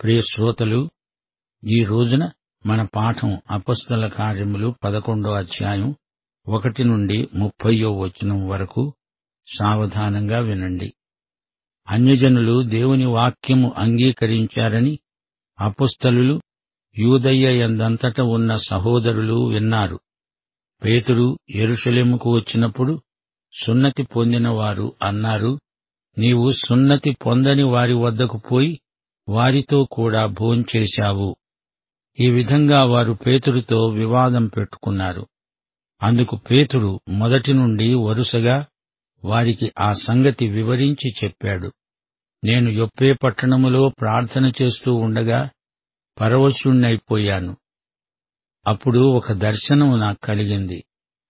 ప్రియ శ్రోతలు, ఈ రోజున మన పాఠం అపొస్తల కార్యములు 11వ అధ్యాయం 1 నుండి 30వ వచనం వరకు. సావధానంగా వినండి. అన్యజనులు దేవుని వాక్యము అంగీకరించారని అపొస్తలులు, యూదయ యందంతట ఉన్న సహోదరులు విన్నారు. పేతురు యెరూషలేముకు వచ్చినప్పుడు సున్నతి పొందిన వారు అన్నారు, నీవు సున్నతి పొందని వారి వద్దకు పోయి వారితో కూడా భోంచేశావు. ఈ విధంగా వారు పేతురుతో వివాదం పెట్టుకున్నారు. అందుకు పేతురు మొదటి నుండి వరుసగా వారికి ఆ సంగతి వివరించి చెప్పాడు. నేను యొప్పే పట్టణములో ప్రార్థన చేస్తూ ఉండగా పరవశుణ్ణైపోయాను. అప్పుడు ఒక దర్శనం నాకు కలిగింది.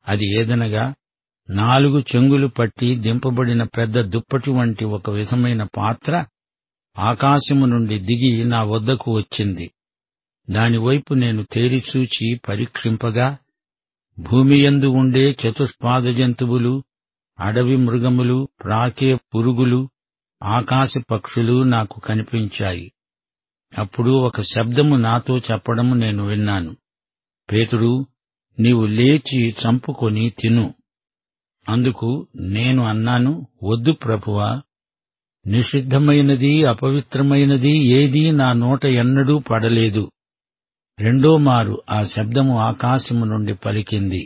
అది ఏదనగా 4 చెంగులు పట్టి దింపబడిన పెద్ద దుప్పటి వంటి ఒక విధమైన పాత్ర ఆకాశము నుండి దిగి నా వద్దకు వచ్చింది. దానివైపు నేను తేరిచూచి పరీక్షింపగా భూమియందు ఉండే చతుష్పాద జంతువులు, అడవి మృగములు, ప్రాకే పురుగులు, ఆకాశ పక్షులు నాకు కనిపించాయి. అప్పుడు ఒక శబ్దము నాతో చెప్పడము నేను విన్నాను, పేతురు, నీవు లేచి చంపుకొని తిను. అందుకు నేను అన్నాను, వద్దు ప్రభువా, నిషిద్ధమైనది అపవిత్రమైనది ఏదీ నా నోట ఎన్నడూ పడలేదు. రెండోమారు ఆ శబ్దము ఆకాశము నుండి పలికింది,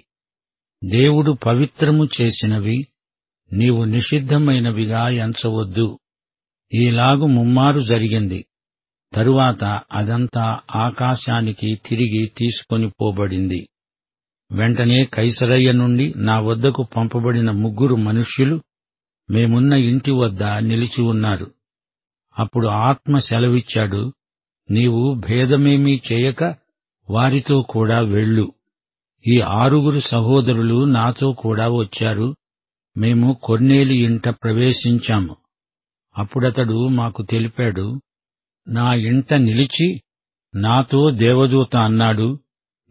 దేవుడు పవిత్రము చేసినవి నీవు నిషిద్ధమైనవిగా ఎంచవద్దు. ఈలాగు ముమ్మారు జరిగింది. తరువాత అదంతా ఆకాశానికి తిరిగి తీసుకొని పోబడింది. వెంటనే కైసరయ్య నుండి నా వద్దకు పంపబడిన 3 మనుష్యులు మేమున్న ఇంటి వద్ద నిలిచి ఉన్నారు. అప్పుడు ఆత్మ సెలవిచ్చాడు, నీవు భేదమేమీ చేయక వారితో కూడా వెళ్ళు. ఈ 6 సహోదరులు నాతో కూడా వచ్చారు. మేము కొర్నేలి ఇంట ప్రవేశించాము. అప్పుడతడు మాకు తెలిపాడు, నా ఇంట నిలిచి నాతో దేవదూత అన్నాడు,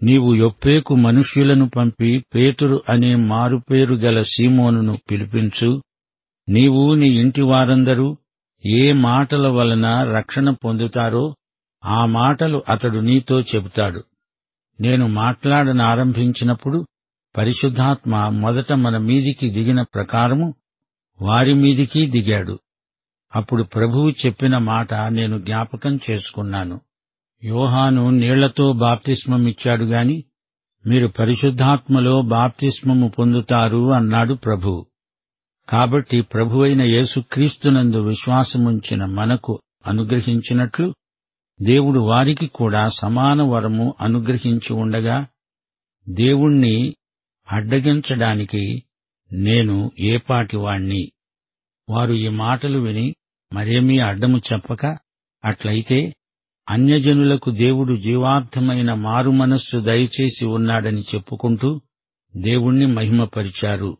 నీవు యొప్పేకు మనుష్యులను పంపి పేతురు అనే మారుపేరు గల సీమోనును పిలిపించు. నీవు నీ ఇంటి వారందరూ ఏ మాటల వలన రక్షణ పొందుతారో ఆ మాటలు అతడు నీతో చెబుతాడు. నేను మాట్లాడనారంభించినప్పుడు పరిశుద్ధాత్మ మొదట మన మీదికి దిగిన ప్రకారము వారి మీదికి దిగాడు. అప్పుడు ప్రభువు చెప్పిన మాట నేను జ్ఞాపకం చేసుకున్నాను. యోహాను నీళ్లతో బాప్తిస్మమిచ్చాడు గాని మీరు పరిశుద్ధాత్మలో బాప్తిస్మము పొందుతారు అన్నాడు ప్రభువు. కాబట్టి ప్రభువైన యేసుక్రీస్తునందు విశ్వాసముంచిన మనకు అనుగ్రహించినట్లు దేవుడు వారికి కూడా సమాన వరము అనుగ్రహించి ఉండగా, దేవుణ్ణి అడ్డగించడానికి నేను ఏపాటివాణ్ణి? వారు ఈ మాటలు విని మరేమీ అడ్డము చెప్పక, అట్లయితే అన్యజనులకు దేవుడు జీవార్థమైన మారుమనస్సు దయచేసి ఉన్నాడని చెప్పుకుంటూ దేవుణ్ణి మహిమపరిచారు.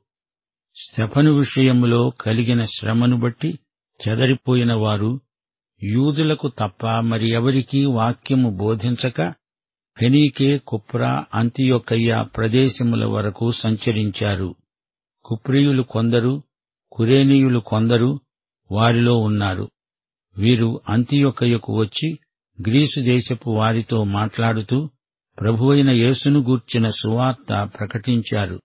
స్తెఫను విషయములో కలిగిన శ్రమను బట్టి చెదరిపోయిన వారు యూదులకు తప్ప మరి ఎవరికీ వాక్యము బోధించక ఫెనీకే, కుప్రా, అంతియొకయ్య ప్రదేశముల వరకు సంచరించారు. కుప్రీయులు కొందరు, కురేనీయులు కొందరు వారిలో ఉన్నారు. వీరు అంతియొకయ్యకు వచ్చి గ్రీసు దేశపు వారితో మాట్లాడుతూ ప్రభువైన యేసును గూర్చిన సువార్త ప్రకటించారు.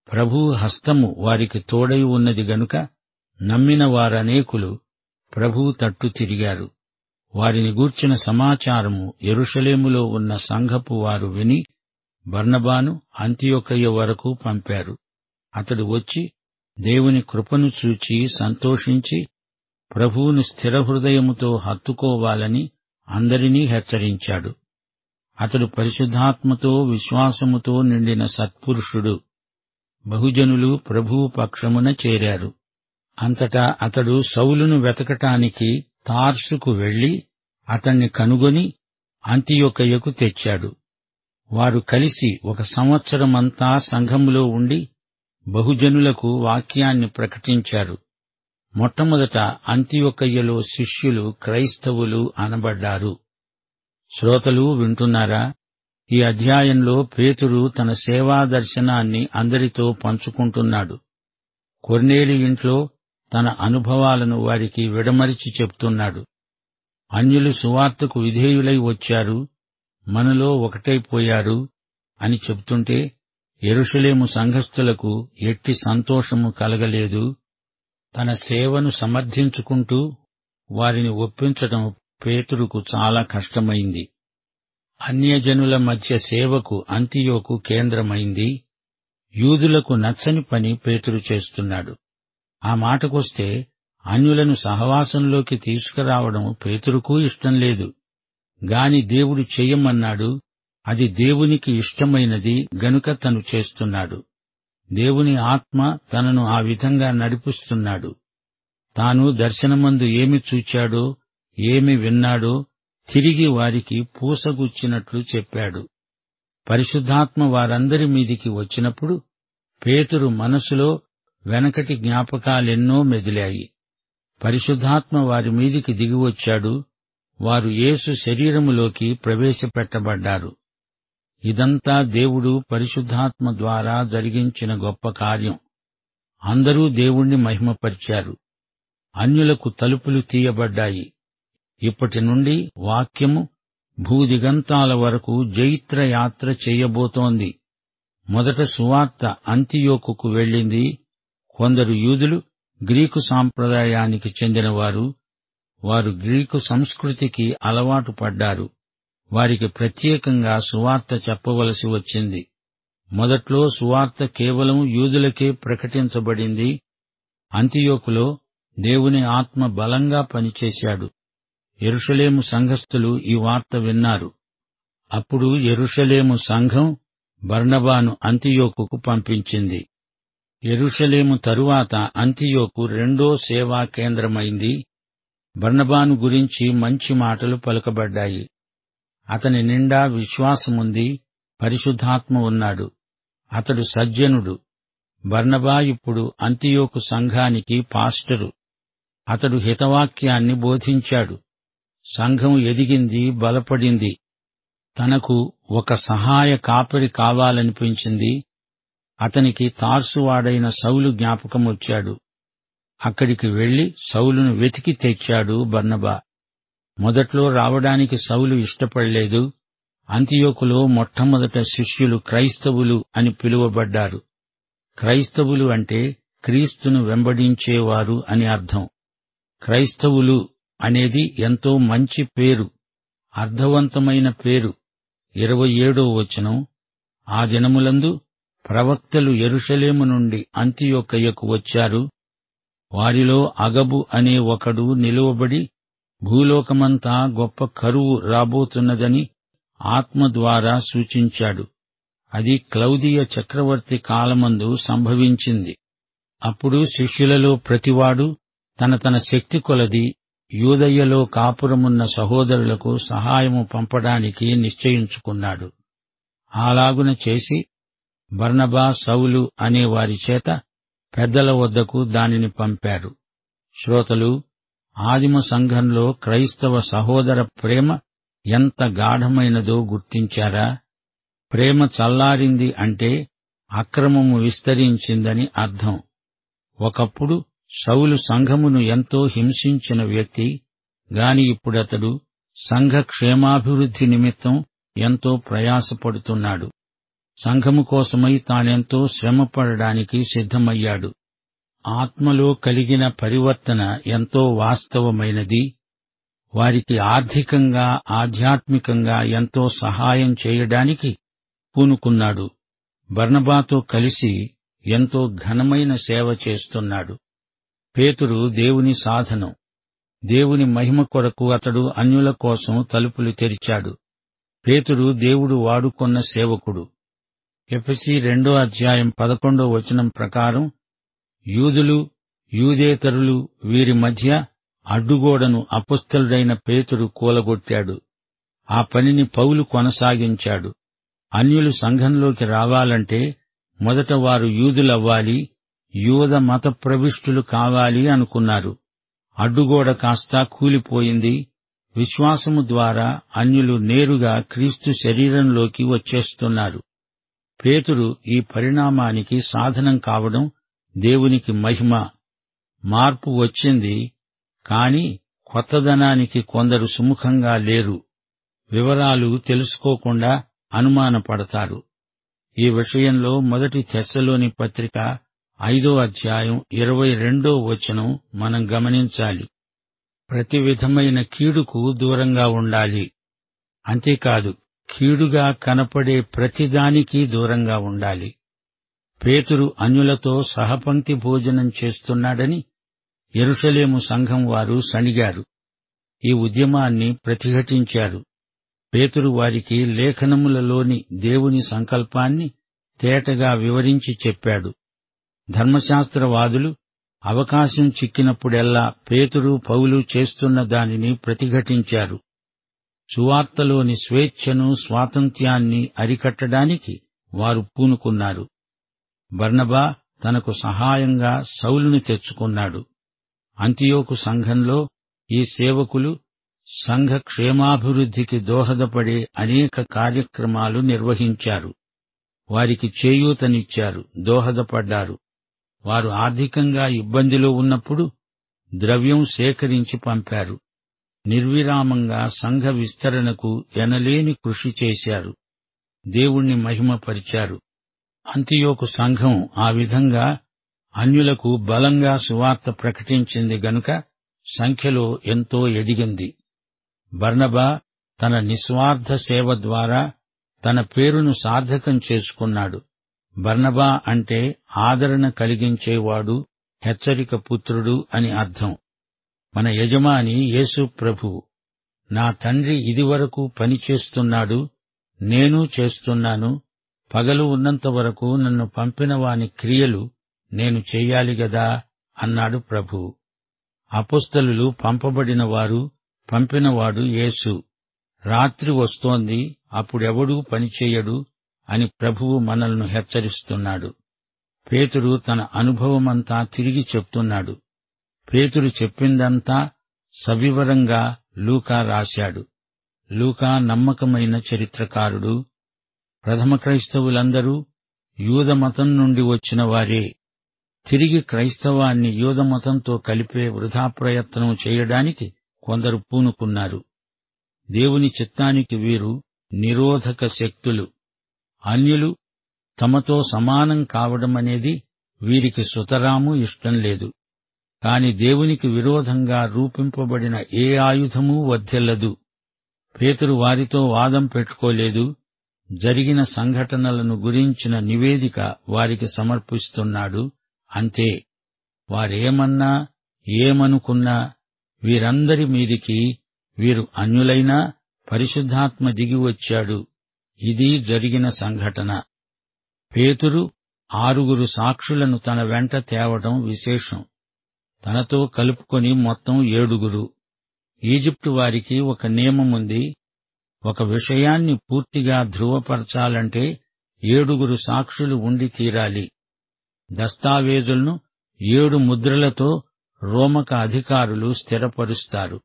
ప్రభువు హస్తము వారికి తోడై ఉన్నది గనుక నమ్మిన వారనేకులు ప్రభువు తట్టు తిరిగారు. వారిని గూర్చిన సమాచారము యెరూషలేములో ఉన్న సంఘపు వారు విని బర్నబాను అంతియొకయ్య వరకు పంపారు. అతడు వచ్చి దేవుని కృపను చూచి సంతోషించి ప్రభువును స్థిర హృదయముతో హత్తుకోవాలని అందరినీ హెచ్చరించాడు. అతడు పరిశుద్ధాత్మతో విశ్వాసముతో నిండిన సత్పురుషుడు. బహుజనులు ప్రభువు పక్షమున చేరారు. అంతటా అతడు సౌలును వెతకటానికి తార్సుకు వెళ్లి అతణ్ణి కనుగొని అంతియొకయ్యకు తెచ్చాడు. వారు కలిసి 1 సంవత్సరమంతా సంఘములో ఉండి బహుజనులకు వాక్యాన్ని ప్రకటించారు. మొట్టమొదట అంతియొకయ్యలో శిష్యులు క్రైస్తవులు అనబడ్డారు. శ్రోతలు వింటున్నారా? ఈ అధ్యాయంలో పేతురు తన సేవా దర్శనాన్ని అందరితో పంచుకుంటున్నాడు. కొర్నేలి ఇంట్లో తన అనుభవాలను వారికి విడమరిచి చెప్తున్నాడు. అన్యులు సువార్తకు విధేయులై వచ్చారు, మనలో ఒకటైపోయారు అని చెబుతుంటే యెరూషలేము సంఘస్థులకు ఎట్టి సంతోషము కలగలేదు. తన సేవను సమర్థించుకుంటూ వారిని ఒప్పించడం పేతురుకు చాలా కష్టమైంది. అన్యజనుల మధ్య సేవకు అంతియోకు కేంద్రమైంది. యూదులకు నచ్చని పని పేతురు చేస్తున్నాడు. ఆ మాటకొస్తే అన్యులను సహవాసంలోకి తీసుకురావడం పేతురుకు ఇష్టం లేదు. గాని దేవుడు చెయ్యమన్నాడు, అది దేవునికి ఇష్టమైనది గనుక తను చేస్తున్నాడు. దేవుని ఆత్మ తనను ఆ విధంగా నడిపిస్తున్నాడు. తాను దర్శనమందు ఏమి చూచాడో, ఏమి విన్నాడో తిరిగి వారికి పూసగుచ్చినట్లు చెప్పాడు. పరిశుద్ధాత్మ వారందరి మీదికి వచ్చినప్పుడు పేతురు మనసులో వెనకటి జ్ఞాపకాలెన్నో మెదిలాయి. పరిశుద్ధాత్మ వారి మీదికి దిగివచ్చాడు. వారు యేసు శరీరములోకి ప్రవేశపెట్టబడ్డారు. ఇదంతా దేవుడు పరిశుద్ధాత్మ ద్వారా జరిగించిన గొప్ప కార్యం. అందరూ దేవుణ్ణి మహిమపరిచారు. అన్యులకు తలుపులు తీయబడ్డాయి. ఇప్పటి నుండి వాక్యము భూదిగంతాల వరకు జైత్రయాత్ర చెయ్యబోతోంది. మొదట సువార్త అంతియోకుకు వెళ్ళింది. కొందరు యూదులు గ్రీకు సాంప్రదాయానికి చెందినవారు. వారు గ్రీకు సంస్కృతికి అలవాటు పడ్డారు. వారికి ప్రత్యేకంగా సువార్త చెప్పవలసి వచ్చింది. మొదట్లో సువార్త కేవలం యూదులకే ప్రకటించబడింది. అంతియోకులో దేవుని ఆత్మ బలంగా పనిచేశాడు. యెరూషలేము సంఘస్థులు ఈ వార్త విన్నారు. అప్పుడు యెరూషలేము సంఘం బర్నబాను అంతియోకుకు పంపించింది. యెరూషలేము తరువాత అంతియోకు రెండో సేవా కేంద్రమైంది. బర్నబాను గురించి మంచి మాటలు పలుకబడ్డాయి. అతని నిండా విశ్వాసముంది, పరిశుద్ధాత్మ ఉన్నాడు. అతడు సజ్జనుడు. బర్నబా ఇప్పుడు అంతియోకు సంఘానికి పాస్టరు. అతడు హితవాక్యాన్ని బోధించాడు. సంఘం ఎదిగింది, బలపడింది. తనకు ఒక సహాయ కాపరి కావాలనిపించింది. అతనికి తార్సువాడైన సౌలు జ్ఞాపకమొచ్చాడు. అక్కడికి వెళ్లి సౌలును వెతికి తెచ్చాడు బర్నబా. మొదట్లో రావడానికి సౌలు ఇష్టపడలేదు. అంతియోకులో మొట్టమొదట శిష్యులు క్రైస్తవులు అని పిలువబడ్డారు. క్రైస్తవులు అంటే క్రీస్తును వెంబడించేవారు అని అర్థం. క్రైస్తవులు అనేది ఎంతో మంచి పేరు, అర్థవంతమైన పేరు. 27వ వచనం, ఆ దినములందు ప్రవక్తలు యెరూషలేము నుండి అంతియొకయ్యకు వచ్చారు. వారిలో అగబు అనే ఒకడు నిలువబడి భూలోకమంతా గొప్ప కరువు రాబోతున్నదని ఆత్మ ద్వారా సూచించాడు. అది క్లౌదియ చక్రవర్తి కాలమందు సంభవించింది. అప్పుడు శిష్యులలో ప్రతివాడు తన తన శక్తి కొలది యూదయ్యలో కాపురమున్న సహోదరులకు సహాయము పంపడానికి నిశ్చయించుకున్నాడు. అలాగున చేసి బర్నబా, సౌలు అనే వారి చేత పెద్దల వద్దకు దానిని పంపారు. శ్రోతలు, ఆదిమ సంఘంలో క్రైస్తవ సహోదర ప్రేమ ఎంత గాఢమైనదో గుర్తించారా? ప్రేమ చల్లారింది అంటే అక్రమము విస్తరించిందని అర్థం. ఒకప్పుడు సౌలు సంఘమును ఎంతో హింసించిన వ్యక్తి. గాని ఇప్పుడతడు సంఘ క్షేమాభివృద్ధి నిమిత్తం ఎంతో ప్రయాసపడుతున్నాడు. సంఘము కోసమై తానెంతో శ్రమపడడానికి సిద్ధమయ్యాడు. ఆత్మలో కలిగిన పరివర్తన ఎంతో వాస్తవమైనది. వారికి ఆర్థికంగా, ఆధ్యాత్మికంగా ఎంతో సహాయం చేయడానికి పూనుకున్నాడు. బర్నబాతో కలిసి ఎంతో ఘనమైన సేవ చేస్తున్నాడు. పేతురు దేవుని సాధనం. దేవుని మహిమ కొరకు అతడు అన్యుల కోసం తలుపులు తెరిచాడు. పేతురు దేవుడు వాడుకొన్న సేవకుడు. ఎఫెసీ 2:11 ప్రకారం యూదులు, యూదేతరులు వీరి మధ్య అడ్డుగోడను అపొస్తలుడైన పేతురు కూలగొట్టాడు. ఆ పనిని పౌలు కొనసాగించాడు. అన్యులు సంఘంలోకి రావాలంటే మొదట వారు యూదులవ్వాలి, యూద మత ప్రవిష్టులు కావాలి అనుకున్నారు. అడ్డుగోడ కాస్తా కూలిపోయింది. విశ్వాసము ద్వారా అన్యులు నేరుగా క్రీస్తు శరీరంలోకి వచ్చేస్తున్నారు. పేతురు ఈ పరిణామానికి సాధనం కావడం దేవునికి మహిమ. మార్పు వచ్చింది, కాని కొత్తదనానికి కొందరు సుముఖంగా లేరు. వివరాలు తెలుసుకోకుండా అనుమానపడతారు. ఈ విషయంలో 1 తెస్సలోని పత్రిక 5వ అధ్యాయం 22వ వచనం మనం గమనించాలి. ప్రతి విధమైన కీడుకు దూరంగా ఉండాలి. అంతేకాదు, కీడుగా కనపడే ప్రతిదానికి దూరంగా ఉండాలి. పేతురు అన్యులతో సహపంక్తి భోజనం చేస్తున్నాడని యెరూషలేము సంఘం వారు సణిగారు. ఈ ఉద్యమాన్ని ప్రతిఘటించారు. పేతురు వారికి లేఖనములలోని దేవుని సంకల్పాన్ని తేటగా వివరించి చెప్పాడు. ధర్మశాస్త్రవాదులు అవకాశం చిక్కినప్పుడెల్లా పేతురు, పౌలు చేస్తున్న దానిని ప్రతిఘటించారు. సువార్తలోని స్వేచ్ఛను, స్వాతంత్ర్యాన్ని అరికట్టడానికి వారు పూనుకున్నారు. బర్నబా తనకు సహాయంగా సౌలును తెచ్చుకున్నాడు. అంతియోకు సంఘంలో ఈ సేవకులు సంఘ క్షేమాభివృద్ధికి దోహదపడే అనేక కార్యక్రమాలు నిర్వహించారు. వారికి చేయూతనిచ్చారు, దోహదపడ్డారు. వారు ఆర్థికంగా ఇబ్బందిలో ఉన్నప్పుడు ద్రవ్యం సేకరించి పంపారు. నిర్విరామంగా సంఘ విస్తరణకు ఎనలేని కృషి చేశారు. దేవుణ్ణి మహిమపరిచారు. అంతియోకు సంఘం ఆ విధంగా అన్యులకు బలంగా సువార్త ప్రకటించింది గనుక సంఖ్యలో ఎంతో ఎదిగింది. బర్నబా తన నిస్వార్థ సేవ ద్వారా తన పేరును సార్థకం చేసుకున్నాడు. బర్నబా అంటే ఆదరణ కలిగించేవాడు, హెచ్చరిక పుత్రుడు అని అర్థం. మన యజమాని యేసు ప్రభువు, నా తండ్రి ఇదివరకు పనిచేస్తున్నాడు, నేను చేస్తున్నాను, పగలు ఉన్నంత వరకు నన్ను పంపిన వాని క్రియలు నేను చెయ్యాలి గదా అన్నాడు ప్రభువు. అపొస్తలులు పంపబడిన వారు, పంపినవాడు యేసు. రాత్రి వస్తోంది, అప్పుడెవడూ పనిచేయడు అని ప్రభువు మనల్ని హెచ్చరిస్తున్నాడు. పేతురు తన అనుభవమంతా తిరిగి చెప్తున్నాడు. పేతురు చెప్పిందంతా సవివరంగా లూకా రాశాడు. లూకా నమ్మకమైన చరిత్రకారుడు. ప్రథమ క్రైస్తవులందరూ యూదమతం నుండి వచ్చిన వారే. తిరిగి క్రైస్తవాన్ని యూదమతంతో కలిపే వృథా ప్రయత్నం చేయడానికి కొందరు పూనుకున్నారు. దేవుని చిత్తానికి వీరు నిరోధక శక్తులు. అన్యులు తమతో సమానం కావడమనేది వీరికి సుతరాము ఇష్టం లేదు. కాని దేవునికి విరోధంగా రూపింపబడిన ఏ ఆయుధమూ వర్ధిల్లదు. పేతురు వారితో వాదం పెట్టుకోలేదు. జరిగిన సంఘటనలను గురించిన నివేదిక వారికి సమర్పిస్తున్నాడు. అంతే. వారేమన్నా ఏమనుకున్నా వీరందరి మీదికి వీరు అన్యులైనా పరిశుద్ధాత్మ దిగివచ్చాడు. ఇది జరిగిన సంఘటన. పేతురు 6 సాక్షులను తన వెంట తేవడం విశేషం. తనతో కలుపుకొని మొత్తం 7. ఈజిప్టు వారికి ఒక నియమముంది. ఒక విషయాన్ని పూర్తిగా ధృవపరచాలంటే 7 సాక్షులు ఉండి తీరాలి. దస్తావేజులను 7 ముద్రలతో రోమక అధికారులు స్థిరపరుస్తారు.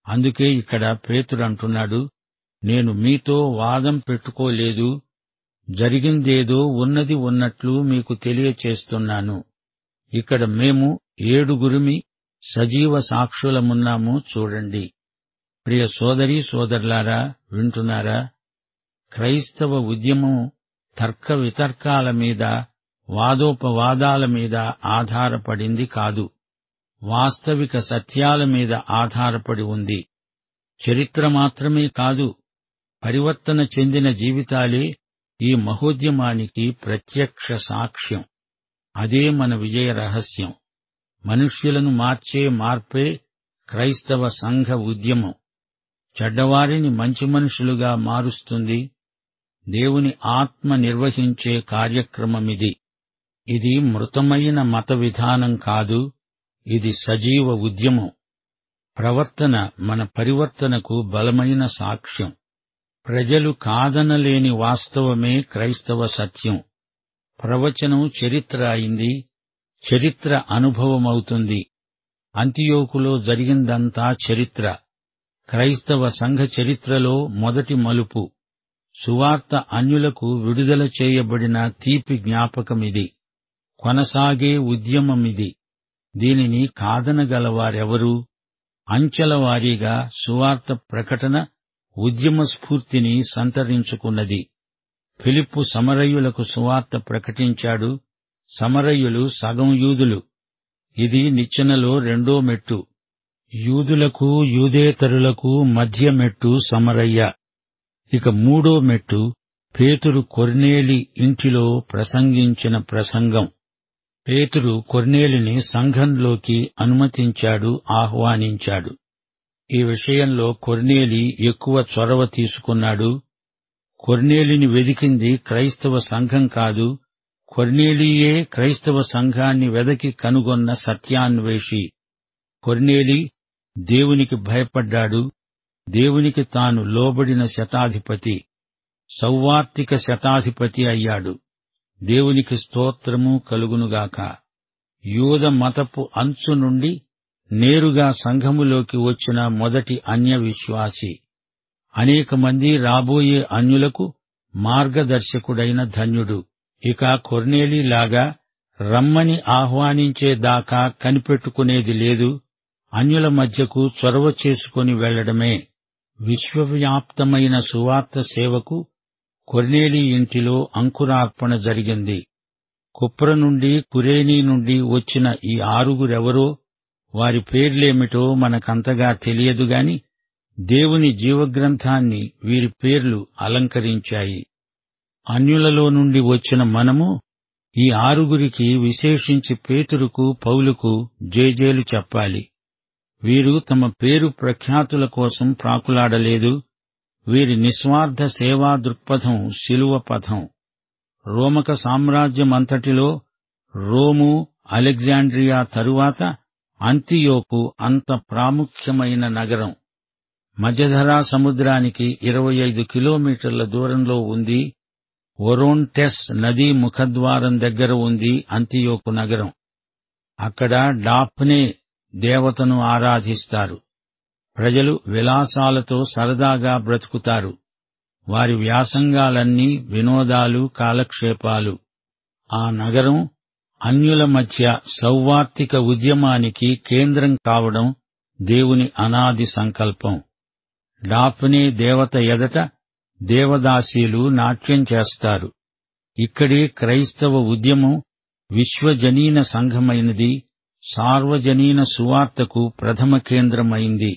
అందుకే ఇక్కడ పేతురంటున్నాడు, నేను మీతో వాదం పెట్టుకోలేదు, జరిగిందేదో ఉన్నది ఉన్నట్లు మీకు తెలియచేస్తున్నాను. ఇక్కడ మేము 7 సజీవ సాక్షులమున్నాము చూడండి. ప్రియ సోదరీ సోదరులారా, వింటున్నారా? క్రైస్తవ ఉద్యమం తర్క వితర్కాల మీద, వాదోపవాదాల మీద ఆధారపడింది కాదు. వాస్తవిక సత్యాల మీద ఆధారపడి ఉంది. చరిత్ర మాత్రమే కాదు, పరివర్తన చెందిన జీవితాలే ఈ మహోద్యమానికి ప్రత్యక్ష సాక్ష్యం. అదే మన విజయ రహస్యం. మనుష్యులను మార్చే మార్పే క్రైస్తవ సంఘ ఉద్యమం. చెడ్డవారిని మంచి మనుషులుగా మారుస్తుంది. దేవుని ఆత్మ నిర్వహించే కార్యక్రమమిది. ఇది మృతమైన మత విధానం కాదు, ఇది సజీవ ఉద్యమం. ప్రవర్తన మన పరివర్తనకు బలమైన సాక్ష్యం. ప్రజలు కాదనలేని వాస్తవమే క్రైస్తవ సత్యం. ప్రవచనం చరిత్ర అయింది, చరిత్ర అనుభవమవుతుంది. అంతియోకులో జరిగిందంతా చరిత్ర. క్రైస్తవ సంఘ చరిత్రలో మొదటి మలుపు. సువార్త అన్యులకు విడుదల చేయబడిన తీపి జ్ఞాపకమిది. కొనసాగే ఉద్యమమిది. దీనిని కాదనగలవారెవరు? అంచెల వారీగా సువార్త ప్రకటన ఉద్యమ స్ఫూర్తిని సంతరించుకున్నది. ఫిలిప్పు సమరయులకు సువార్త ప్రకటించాడు. సమరయులు సగం యూదులు. ఇది నిచ్చెనలో రెండో మెట్టు. యూదులకు యూదేతరులకు మధ్య మెట్టు సమరయ్య. ఇక మూడో మెట్టు పేతురు కొర్నేలి ఇంటిలో ప్రసంగించిన ప్రసంగం. పేతురు కొర్నేలిని సంఘంలోకి అనుమతించాడు, ఆహ్వానించాడు. ఈ విషయంలో కొర్నేలి ఎక్కువ చొరవ తీసుకున్నాడు. కొర్నేలిని వెదికింది క్రైస్తవ సంఘం కాదు, కొర్నేలియే క్రైస్తవ సంఘాన్ని వెదకి కనుగొన్న సత్యాన్వేషి. కొర్నేలి దేవునికి భయపడ్డాడు. దేవునికి తాను లోబడిన శతాధిపతి, సౌవార్తిక శతాధిపతి అయ్యాడు. దేవునికి స్తోత్రము కలుగునుగాక. యూద మతపు అంచు నుండి నేరుగా సంఘములోకి వచ్చిన మొదటి అన్య విశ్వాసి. అనేక మంది రాబోయే అన్యులకు మార్గదర్శకుడైన ధన్యుడు. ఇక కొర్నేలీలాగా రమ్మని ఆహ్వానించేదాకా కనిపెట్టుకునేది లేదు. అన్యుల మధ్యకు చొరవ చేసుకుని వెళ్లడమే. విశ్వవ్యాప్తమైన సువార్త సేవకు కొర్నేలి ఇంటిలో అంకురార్పణ జరిగింది. కుప్ర నుండి, కురేనీ నుండి వచ్చిన ఈ ఆరుగురెవరో, వారి పేర్లేమిటో మనకంతగా తెలియదుగాని దేవుని జీవగ్రంథాన్ని వీరి పేర్లు అలంకరించాయి. అన్యులలో నుండి వచ్చిన మనము ఈ ఆరుగురికి, విశేషించి పేతురుకు, పౌలుకు జేజేలు చెప్పాలి. వీరు తమ పేరు ప్రఖ్యాతుల కోసం ప్రాకులాడలేదు. వీరి నిస్వార్థ సేవా దృక్పథం శిలువ పథం. రోమక సామ్రాజ్యమంతటిలో రోము, అలెగ్జాండ్రియా తరువాత అంతియోకు అంత ప్రాముఖ్యమైన నగరం. మధ్యధరా సముద్రానికి 25 కిలోమీటర్ల దూరంలో ఉంది. ఒరోంటెస్ నదీ ముఖద్వారం దగ్గర ఉంది అంతియోకు నగరం. అక్కడ డాఫ్నే దేవతను ఆరాధిస్తారు. ప్రజలు విలాసాలతో సరదాగా బ్రతుకుతారు. వారి వ్యాసంగాలన్నీ వినోదాలు, కాలక్షేపాలు. ఆ నగరం అన్యుల మధ్య సౌవార్తిక ఉద్యమానికి కేంద్రం కావడం దేవుని అనాది సంకల్పం. డాఫ్నే దేవత ఎదట దేవదాసీలు నాట్యం చేస్తారు. ఇక్కడే క్రైస్తవ ఉద్యమం విశ్వజనీన సంఘమైనది, సార్వజనీన సువార్తకు ప్రథమ కేంద్రమైంది.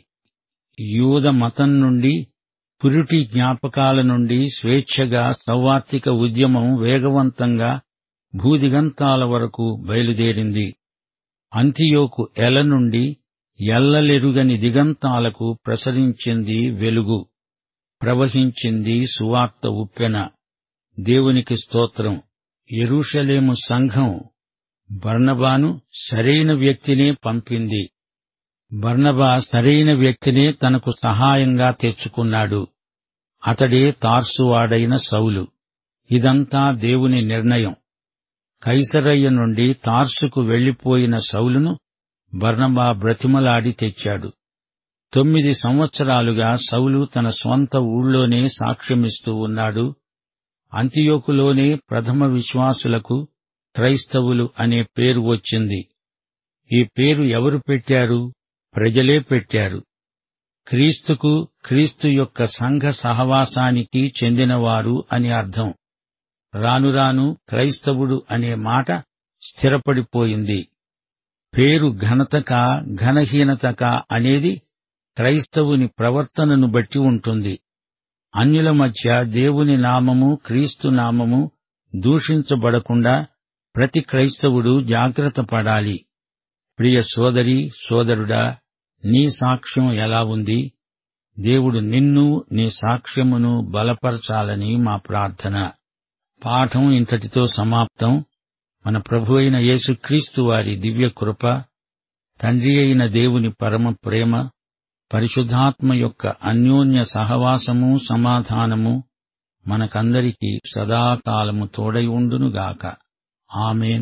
యూద మతం నుండి, పురిటి జ్ఞాపకాల నుండి స్వేచ్ఛగా సౌవార్తిక ఉద్యమం వేగవంతంగా భూదిగంతాల వరకు బయలుదేరింది. అంతియోకు ఎల నుండి ఎల్లలెరుగని దిగంతాలకు ప్రసరించింది వెలుగు, ప్రవహించింది సువార్త ఉప్పెన. దేవునికి స్తోత్రం. యెరూషలేము సంఘం బర్నబాను సరైన వ్యక్తినే పంపింది. బర్నబా సరైన వ్యక్తినే తనకు సహాయంగా తెచ్చుకున్నాడు. అతడే తార్సువాడైన సౌలు. ఇదంతా దేవుని నిర్ణయం. కైసరయ్య నుండి తార్సుకు వెళ్లిపోయిన సౌలును బర్నబా బ్రతిమలాడి తెచ్చాడు. 9 సంవత్సరాలుగా సౌలు తన స్వంత ఊళ్ళోనే సాక్ష్యమిస్తూ ఉన్నాడు. అంతియోకులోనే ప్రథమ విశ్వాసులకు క్రైస్తవులు అనే పేరు వచ్చింది. ఈ పేరు ఎవరు పెట్టారు? ప్రజలే పెట్టారు. క్రీస్తుకు, క్రీస్తు యొక్క సంఘ సహవాసానికి చెందినవారు అని అర్థం. రానురాను క్రైస్తవుడు అనే మాట స్థిరపడిపోయింది. పేరు ఘనతకా, ఘనహీనతకా అనేది క్రైస్తవుని ప్రవర్తనను బట్టి ఉంటుంది. అన్యుల మధ్య దేవుని నామము, క్రీస్తు నామము దూషించబడకుండా ప్రతి క్రైస్తవుడు జాగ్రత్త పడాలి. ప్రియ సోదరీ, సోదరుడా, నీ సాక్ష్యం ఎలా ఉంది? దేవుడు నిన్ను, నీ సాక్ష్యమును బలపరచాలని మా ప్రార్థన. పాఠం ఇంతటితో సమాప్తం. మన ప్రభువైన యేసుక్రీస్తు వారి దివ్య కృప, తండ్రి అయిన దేవుని పరమ ప్రేమ, పరిశుద్ధాత్మ యొక్క అన్యోన్య సహవాసము, సమాధానము మనకందరికీ సదాకాలము తోడై ఉండునుగాక. ఆమేన్.